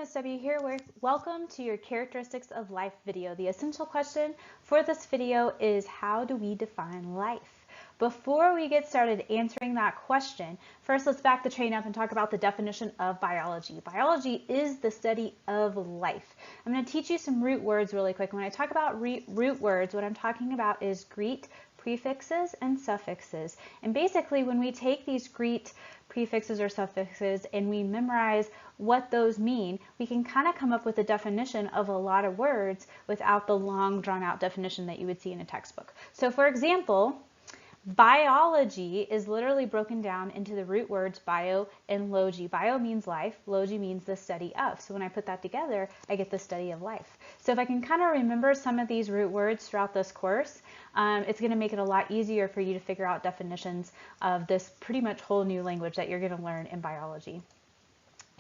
Miss W here. Welcome to your Characteristics of Life video. The essential question for this video is, how do we define life? Before we get started answering that question, first let's back the train up and talk about the definition of biology. Biology is the study of life. I'm going to teach you some root words really quick. When I talk about root words, what I'm talking about is Greek prefixes and suffixes. And basically, when we take these Greek prefixes or suffixes and we memorize what those mean, we can kind of come up with a definition of a lot of words without the long drawn out definition that you would see in a textbook. So for example, biology is literally broken down into the root words bio and logi. Bio means life, logi means the study of. So when I put that together, I get the study of life. So if I can kind of remember some of these root words throughout this course, it's going to make it a lot easier for you to figure out definitions of this pretty much whole new language that you're going to learn in biology.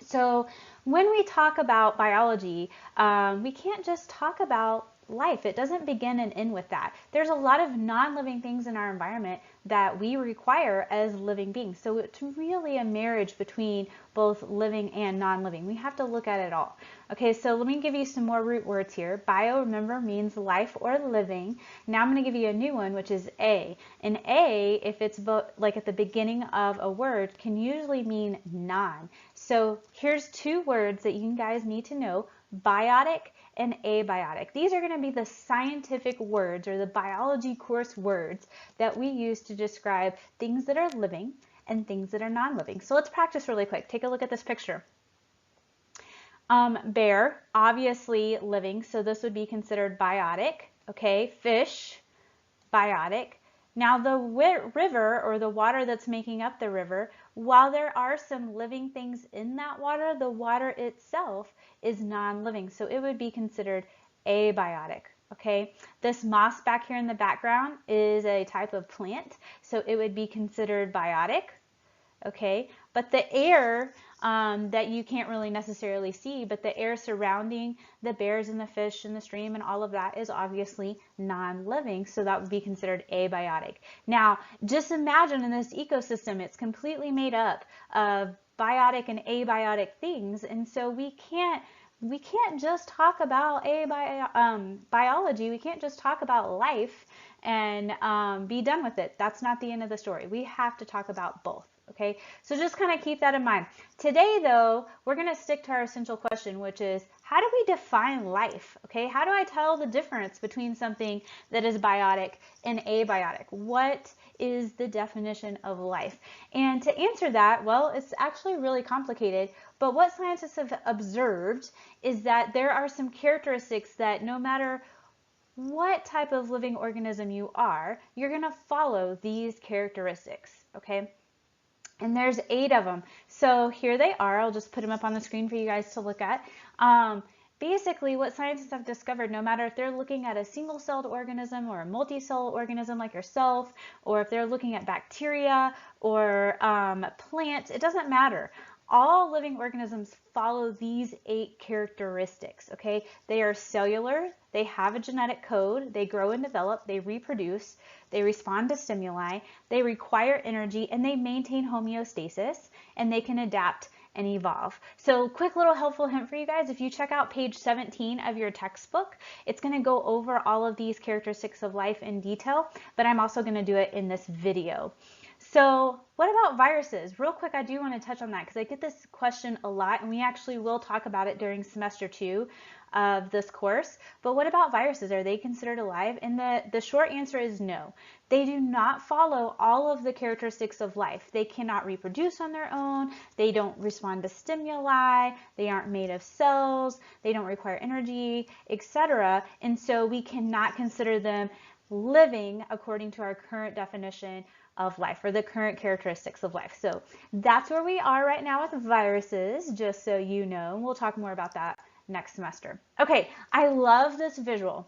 So when we talk about biology, we can't just talk about life. It doesn't begin and end with that. There's a lot of non-living things in our environment that we require as living beings. So it's really a marriage between both living and non-living. We have to look at it all. Okay, so let me give you some more root words here. Bio, remember, means life or living. Now I'm going to give you a new one, which is a. And a, if it's like at the beginning of a word, can usually mean non. So here's two words that you guys need to know: biotic and abiotic. These are going to be the scientific words or the biology course words that we use to describe things that are living and things that are non-living. So let's practice really quick. Take a look at this picture. Bear, obviously living, so this would be considered biotic. Okay, fish, biotic. Now the river, or the water that's making up the river, while there are some living things in that water, the water itself is non-living, so it would be considered abiotic. Okay, this moss back here in the background is a type of plant, so it would be considered biotic. Okay, but the air that you can't really necessarily see, but the air surrounding the bears and the fish and the stream and all of that is obviously non-living, so that would be considered abiotic. Now, just imagine in this ecosystem, it's completely made up of biotic and abiotic things, and so we can't just talk about biology. We can't just talk about life and be done with it. That's not the end of the story. We have to talk about both. Okay, so just kind of keep that in mind. Today, though, we're going to stick to our essential question, which is, how do we define life? Okay, how do I tell the difference between something that is biotic and abiotic? What is the definition of life? And to answer that, well, it's actually really complicated, but what scientists have observed is that there are some characteristics that no matter what type of living organism you are, you're going to follow these characteristics, okay? And there's 8 of them. So here they are. I'll just put them up on the screen for you guys to look at. Basically, what scientists have discovered, no matter if they're looking at a single-celled organism or a multi-cell organism like yourself, or if they're looking at bacteria or plants, it doesn't matter. All living organisms follow these 8 characteristics, okay? They are cellular, they have a genetic code, they grow and develop, they reproduce, they respond to stimuli, they require energy, and they maintain homeostasis, and they can adapt and evolve. So quick little helpful hint for you guys, if you check out page 17 of your textbook, it's going to go over all of these characteristics of life in detail, but I'm also going to do it in this video. So what about viruses? Real quick, I do want to touch on that because I get this question a lot, and we actually will talk about it during semester 2 of this course. But what about viruses? Are they considered alive? And the short answer is no. They do not follow all of the characteristics of life. They cannot reproduce on their own. They don't respond to stimuli. They aren't made of cells. They don't require energy, etc. And so we cannot consider them living according to our current definition of life, or the current characteristics of life. So that's where we are right now with viruses, just so you know. We'll talk more about that next semester. Okay, I love this visual.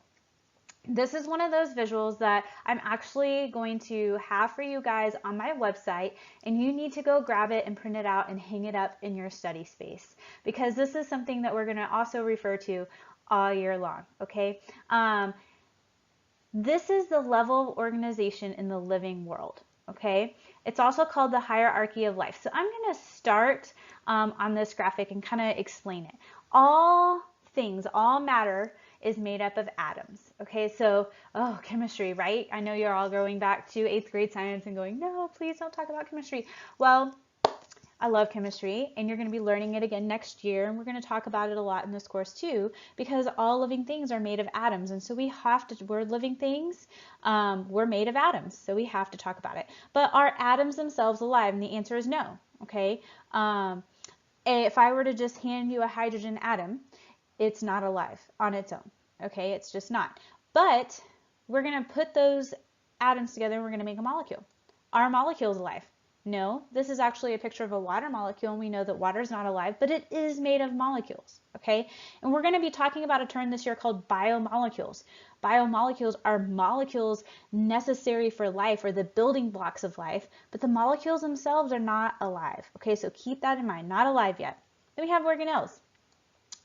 This is one of those visuals that I'm actually going to have for you guys on my website, and you need to go grab it and print it out and hang it up in your study space, because this is something that we're going to also refer to all year long, okay? This is the level of organization in the living world. Okay, It's also called the hierarchy of life. So I'm going to start on this graphic and kind of explain it. All things, all matter is made up of atoms. Okay, so, oh, chemistry, right? I know you're all going back to 8th grade science and going, no, please don't talk about chemistry. Well, I love chemistry, and you're going to be learning it again next year, and we're going to talk about it a lot in this course too, because all living things are made of atoms, and so we're living things, we're made of atoms, so we have to talk about it. But are atoms themselves alive? And the answer is no, okay? If I were to just hand you a hydrogen atom, it's not alive on its own, okay? It's just not. But we're going to put those atoms together, and we're going to make a molecule. Are molecules alive? No, this is actually a picture of a water molecule, and we know that water is not alive, but it is made of molecules, okay? And we're going to be talking about a term this year called biomolecules. Biomolecules are molecules necessary for life, or the building blocks of life, but the molecules themselves are not alive, okay? So keep that in mind, not alive yet. Then we have organelles.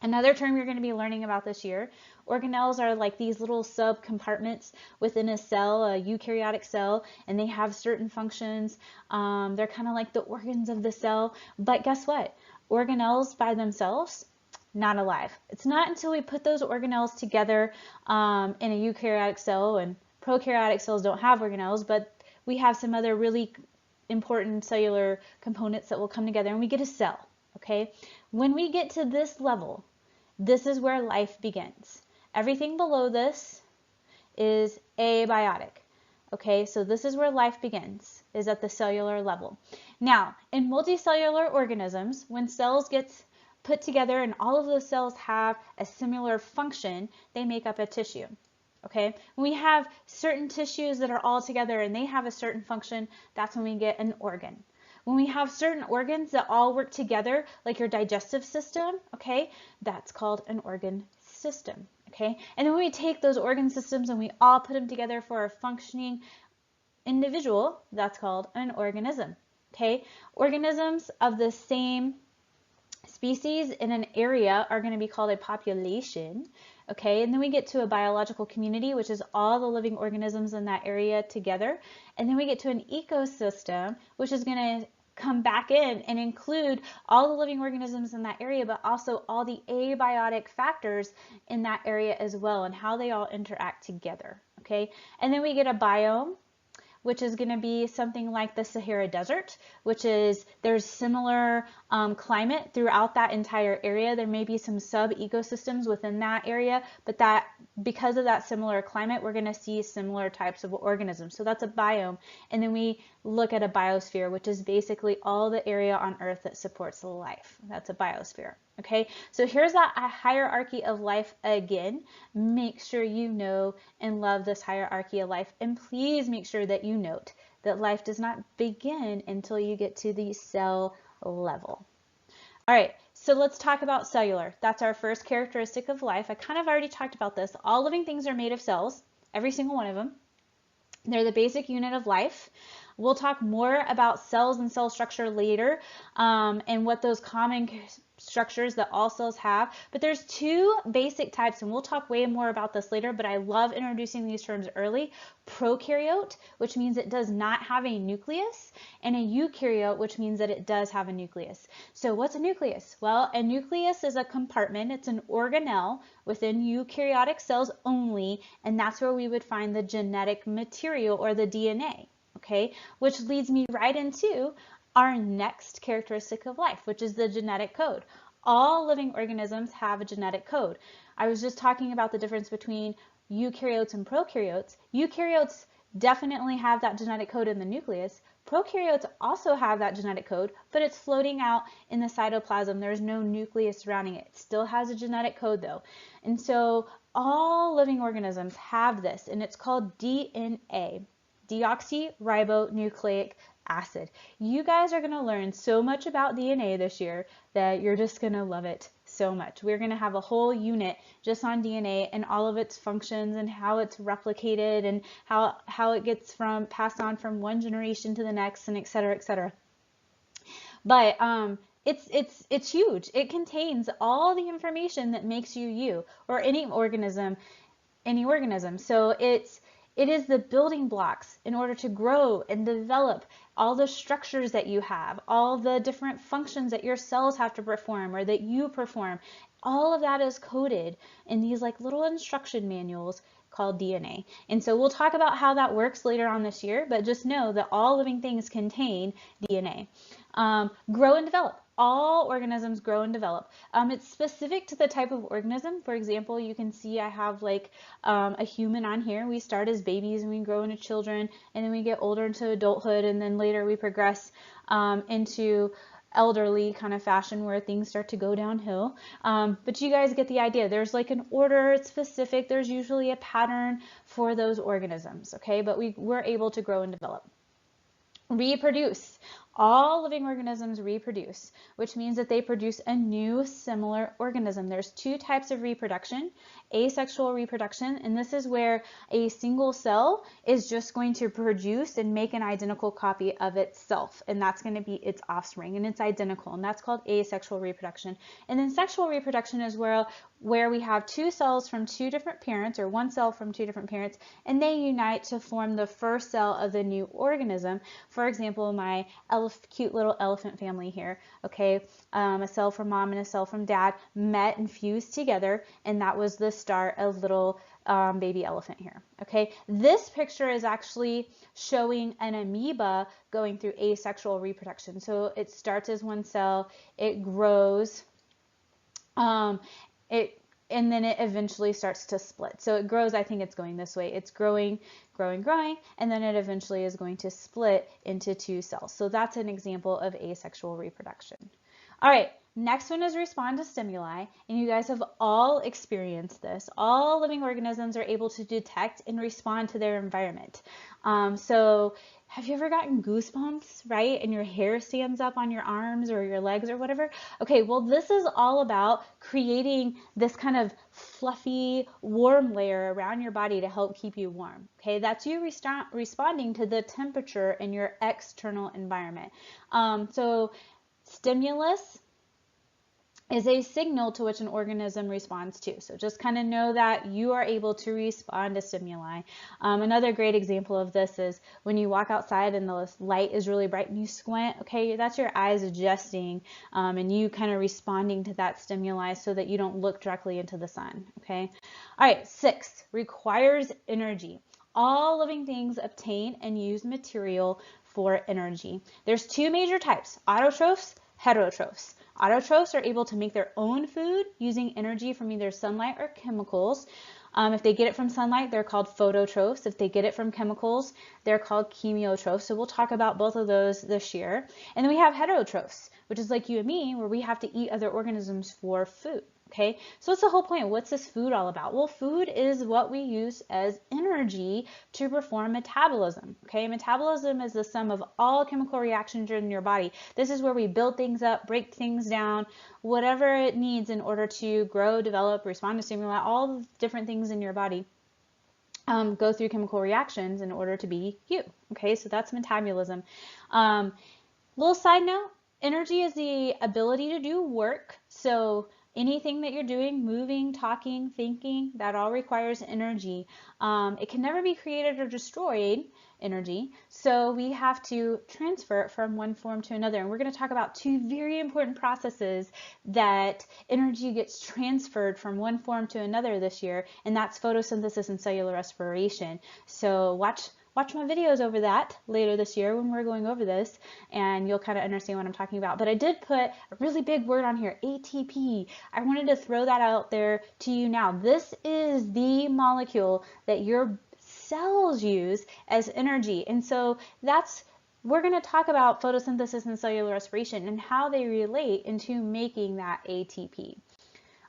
Another term you're going to be learning about this year. Organelles are like these little sub-compartments within a cell, a eukaryotic cell, and they have certain functions. They're kind of like the organs of the cell. But guess what? Organelles by themselves, not alive. It's not until we put those organelles together in a eukaryotic cell, and prokaryotic cells don't have organelles, but we have some other really important cellular components that will come together and we get a cell, okay? When we get to this level, this is where life begins. Everything below this is abiotic. Okay, so this is where life begins, is at the cellular level. Now, in multicellular organisms, when cells get put together and all of those cells have a similar function, they make up a tissue. Okay, when we have certain tissues that are all together and they have a certain function, that's when we get an organ. When we have certain organs that all work together, like your digestive system, okay, that's called an organ system, okay? And then when we take those organ systems and we all put them together for a functioning individual, that's called an organism, okay? Organisms of the same species in an area are going to be called a population, okay? And then we get to a biological community, which is all the living organisms in that area together. And then we get to an ecosystem, which is going to come back in and include all the living organisms in that area, but also all the abiotic factors in that area as well, and how they all interact together, okay? And then we get a biome, which is going to be something like the Sahara Desert, which is, there's similar climate throughout that entire area. There may be some sub-ecosystems within that area, but that because of that similar climate, we're going to see similar types of organisms. So that's a biome. And then we look at a biosphere, which is basically all the area on Earth that supports life. That's a biosphere. Okay, so here's that hierarchy of life again. Make sure you know and love this hierarchy of life, and please make sure that you note that life does not begin until you get to the cell level. All right, so let's talk about cellular. That's our first characteristic of life. I kind of already talked about this. All living things are made of cells, every single one of them. They're the basic unit of life. We'll talk more about cells and cell structure later, and what those common structures that all cells have. But there's two basic types, and we'll talk way more about this later, but I love introducing these terms early. Prokaryote, which means it does not have a nucleus, and a eukaryote, which means that it does have a nucleus. So what's a nucleus? Well, a nucleus is a compartment. It's an organelle within eukaryotic cells only, and that's where we would find the genetic material, or the DNA. Okay, which leads me right into our next characteristic of life, which is the genetic code. All living organisms have a genetic code. I was just talking about the difference between eukaryotes and prokaryotes. Eukaryotes definitely have that genetic code in the nucleus. Prokaryotes also have that genetic code, but it's floating out in the cytoplasm. There's no nucleus surrounding it. It still has a genetic code though. And so all living organisms have this, and it's called DNA. Deoxyribonucleic acid. You guys are going to learn so much about DNA this year that you're just going to love it so much. We're going to have a whole unit just on DNA and all of its functions and how it's replicated and how it gets passed on from one generation to the next, and et cetera, et cetera. But it's huge. It contains all the information that makes you you, or any organism. So It is the building blocks in order to grow and develop all the structures that you have, all the different functions that your cells have to perform or that you perform. All of that is coded in these like little instruction manuals called DNA. And so we'll talk about how that works later on this year, but just know that all living things contain DNA. Grow and develop. All organisms grow and develop. It's specific to the type of organism. For example, you can see I have like a human on here. We start as babies and we grow into children, and then we get older into adulthood, and then later we progress into elderly kind of fashion where things start to go downhill. But you guys get the idea. There's like an order, it's specific. There's usually a pattern for those organisms, okay? But we're able to grow and develop. Reproduce. All living organisms reproduce, which means that they produce a new similar organism. There's two types of reproduction: asexual reproduction, and this is where a single cell is just going to produce and make an identical copy of itself, and that's going to be its offspring, and it's identical, and that's called asexual reproduction. And then sexual reproduction is where we have two cells from two different parents, or one cell from two different parents, and they unite to form the first cell of the new organism. For example, my cute little elephant family here, okay? A cell from mom and a cell from dad met and fused together, and that was the start of little baby elephant here, okay? This picture is actually showing an amoeba going through asexual reproduction. So it starts as one cell, it grows, and then it eventually starts to split. So it grows, I think it's going this way. It's growing, growing, growing, and then it eventually is going to split into two cells. So that's an example of asexual reproduction. All right, next one is respond to stimuli, and you guys have all experienced this. All living organisms are able to detect and respond to their environment. So have you ever gotten goosebumps, right? And your hair stands up on your arms or your legs or whatever? Okay, well, this is all about creating this kind of fluffy, warm layer around your body to help keep you warm. Okay, that's you responding to the temperature in your external environment. So stimulus is a signal to which an organism responds to. So just kind of know that you are able to respond to stimuli. Another great example of this is when you walk outside and the light is really bright and you squint, okay, that's your eyes adjusting and you kind of responding to that stimuli so that you don't look directly into the sun, okay? All right, 6, requires energy. All living things obtain and use material for energy. There's two major types: autotrophs, heterotrophs. Autotrophs are able to make their own food using energy from either sunlight or chemicals. If they get it from sunlight, they're called phototrophs. If they get it from chemicals, they're called chemiotrophs. So we'll talk about both of those this year. And then we have heterotrophs, which is like you and me, where we have to eat other organisms for food. Okay, so what's the whole point? What's this food all about? Well, food is what we use as energy to perform metabolism. Okay, metabolism is the sum of all chemical reactions in your body. This is where we build things up, break things down, whatever it needs in order to grow, develop, respond to stimuli, all the different things in your body go through chemical reactions in order to be you. Okay, so that's metabolism. Little side note, energy is the ability to do work. So anything that you're doing, moving, talking, thinking, that all requires energy. It can never be created or destroyed, energy, so we have to transfer it from one form to another. And we're going to talk about two very important processes that energy gets transferred from one form to another this year, and that's photosynthesis and cellular respiration. So watch my videos over that later this year when we're going over this, and you'll kind of understand what I'm talking about. But I did put a really big word on here, ATP. I wanted to throw that out there to you now. This is the molecule that your cells use as energy. And so we're going to talk about photosynthesis and cellular respiration and how they relate into making that ATP.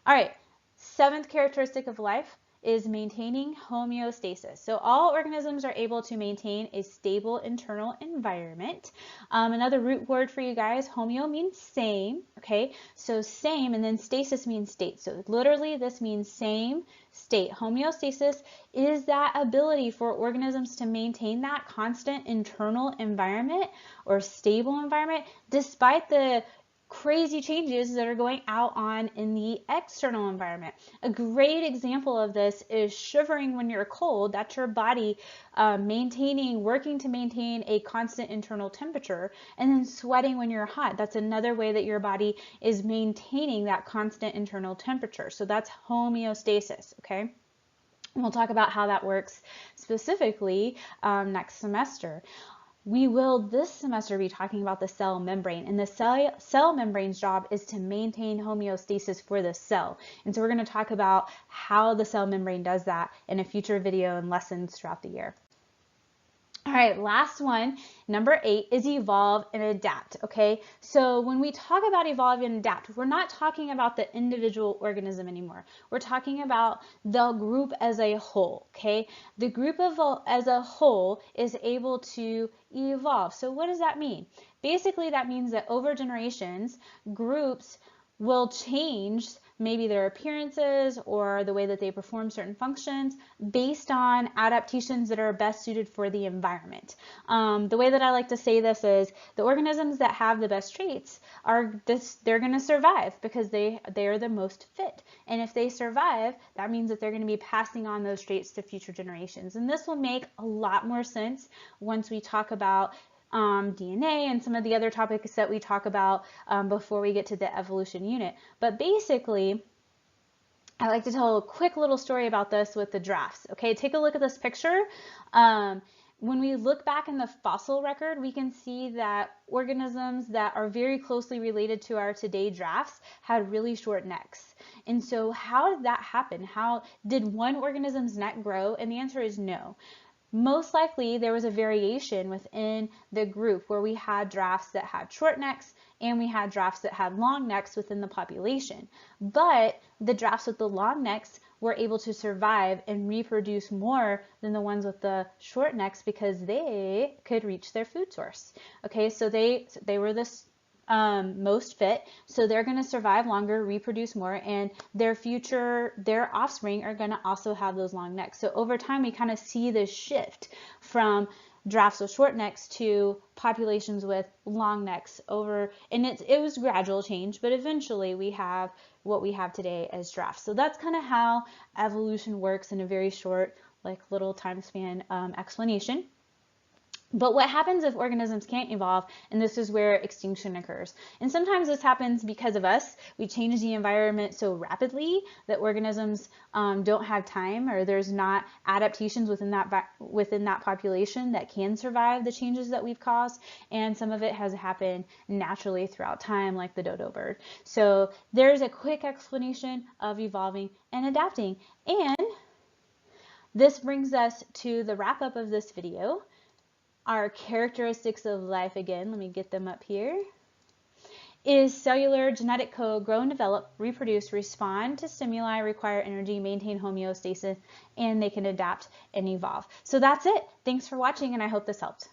All right, 7th characteristic of life is maintaining homeostasis. So all organisms are able to maintain a stable internal environment. Another root word for you guys, homeo means same, okay? So same, and then stasis means state. So literally this means same state. Homeostasis is that ability for organisms to maintain that constant internal environment or stable environment despite the crazy changes that are going out on in the external environment. A great example of this is shivering when you're cold. That's your body working to maintain a constant internal temperature, and then sweating when you're hot. That's another way that your body is maintaining that constant internal temperature. So that's homeostasis, okay? We'll talk about how that works specifically next semester. We will this semester be talking about the cell membrane, and the cell membrane's job is to maintain homeostasis for the cell. And so we're going to talk about how the cell membrane does that in a future video and lessons throughout the year. All right, last one, number 8, is evolve and adapt, okay? So when we talk about evolve and adapt, we're not talking about the individual organism anymore. We're talking about the group as a whole, okay? The group as a whole is able to evolve. So what does that mean? Basically, that means that over generations, groups will change maybe their appearances or the way that they perform certain functions based on adaptations that are best suited for the environment. The way that I like to say this is the organisms that have the best traits they're going to survive because they are the most fit. And if they survive, that means that they're going to be passing on those traits to future generations. And this will make a lot more sense once we talk about DNA and some of the other topics that we talk about before we get to the evolution unit. But basically, I like to tell a quick little story about this with the giraffes. Okay, take a look at this picture. When we look back in the fossil record, we can see that organisms that are very closely related to our today giraffes had really short necks. And so how did that happen? How did one organism's neck grow? And the answer is no. Most likely there was a variation within the group where we had giraffes that had short necks and we had giraffes that had long necks within the population. But the giraffes with the long necks were able to survive and reproduce more than the ones with the short necks because they could reach their food source. Okay, so they were this most fit, so they're going to survive longer, reproduce more, and their offspring are going to also have those long necks. So over time we kind of see this shift from giraffes with short necks to populations with long necks and it was gradual change, but eventually we have what we have today as giraffes. So that's kind of how evolution works in a very short, like little time span explanation. But what happens if organisms can't evolve? And this is where extinction occurs. And sometimes this happens because of us. We change the environment so rapidly that organisms don't have time, or there's not adaptations within that population that can survive the changes that we've caused. And some of it has happened naturally throughout time, like the dodo bird. So there's a quick explanation of evolving and adapting. And this brings us to the wrap up of this video. Our characteristics of life, again, let me get them up here, is cellular genetic code, grow and develop, reproduce, respond to stimuli, require energy, maintain homeostasis, and they can adapt and evolve. So that's it. Thanks for watching, and I hope this helped.